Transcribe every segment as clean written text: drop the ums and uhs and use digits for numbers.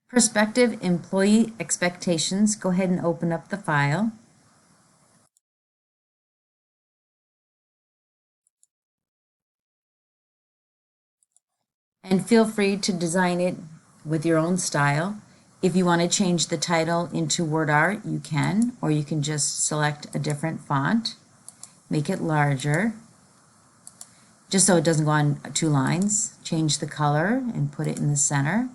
Prospective employee expectations. Go ahead and open up the file. And feel free to design it with your own style. If you want to change the title into word art, you can, or you can just select a different font, make it larger, just so it doesn't go on 2 lines. Change the color and put it in the center.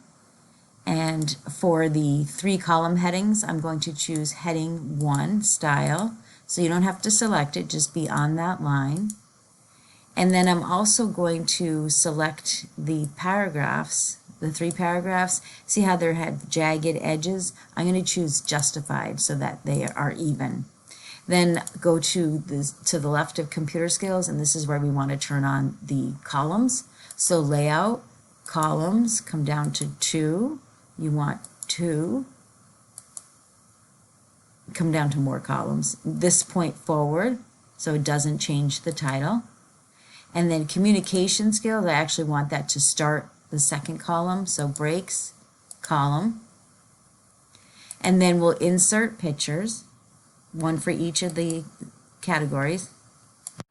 And for the 3 column headings, I'm going to choose heading 1 style. So you don't have to select it, just be on that line. And then I'm also going to select the paragraphs, the 3 paragraphs. See how they have jagged edges? I'm going to choose justified so that they are even. Then go to the left of computer skills, and this is where we want to turn on the columns. So layout, columns, come down to 2. You want 2. Come down to more columns. This point forward, so it doesn't change the title. And then communication skills, I actually want that to start the 2nd column, so breaks, column. And then we'll insert pictures, 1 for each of the categories.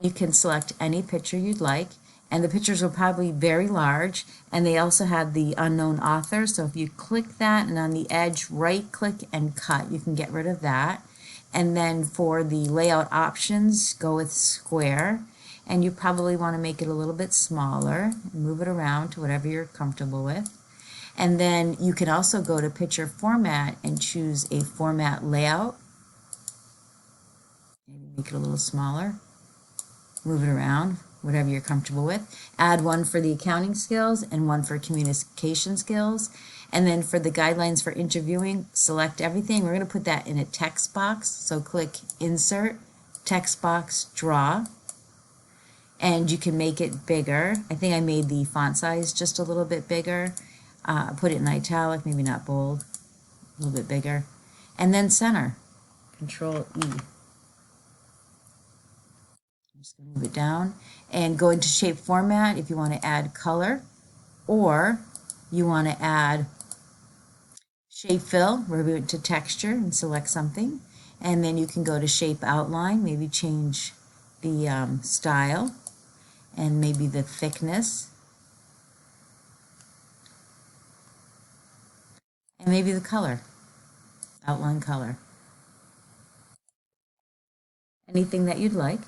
You can select any picture you'd like, and the pictures will probably be very large, and they also have the unknown author, so if you click that and on the edge right click and cut, you can get rid of that. And then for the layout options, go with square, and you probably want to make it a little bit smaller and move it around to whatever you're comfortable with. And then you can also go to picture format and choose a format layout. Maybe make it a little smaller, move it around, whatever you're comfortable with. Add 1 for the accounting skills and 1 for communication skills. And then for the guidelines for interviewing, select everything. We're going to put that in a text box. So click Insert, Text Box, Draw. And you can make it bigger. I think I made the font size just a little bit bigger. Put it in italic, maybe not bold, a little bit bigger. And then center, Control E. I'm just going to move it down and go into shape format if you want to add color, or you want to add shape fill, revert to texture and select something. And then you can go to shape outline, maybe change the style and maybe the thickness, and maybe the color, outline color. Anything that you'd like.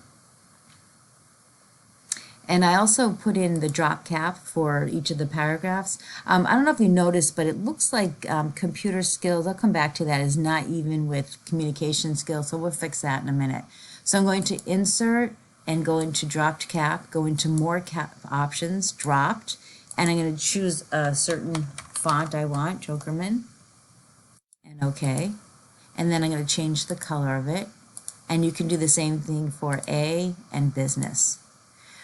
And I also put in the drop cap for each of the paragraphs. I don't know if you noticed, but it looks like computer skills, I'll come back to that, is not even with communication skills, so we'll fix that in a minute. So I'm going to insert and go into dropped cap, go into more cap options, dropped, and I'm going to choose a certain font I want, Jokerman, and OK. And then I'm going to change the color of it, and you can do the same thing for A and business.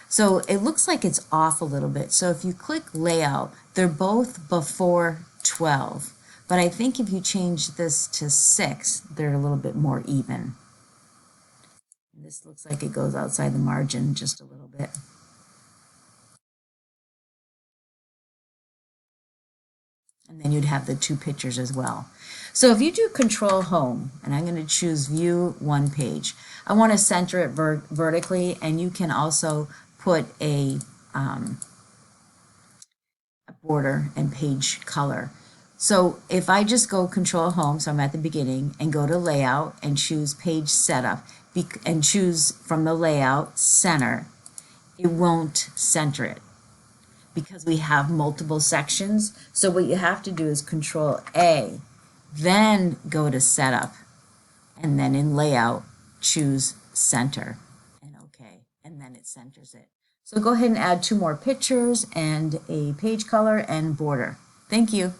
So it looks like it's off a little bit. So if you click layout, they're both before 12. But I think if you change this to 6, they're a little bit more even. This looks like it goes outside the margin just a little bit. And then you'd have the 2 pictures as well. So if you do Control Home, and I'm going to choose View One Page, I want to center it vertically, and you can also put a border and page color. So if I just go Control Home, so I'm at the beginning, and go to Layout and choose Page Setup, and choose from the layout center, it won't center it because we have multiple sections. So what you have to do is Control A, then go to Setup, and then in Layout choose Center, and OK, and then it centers it. So go ahead and add 2 more pictures and a page color and border. Thank you.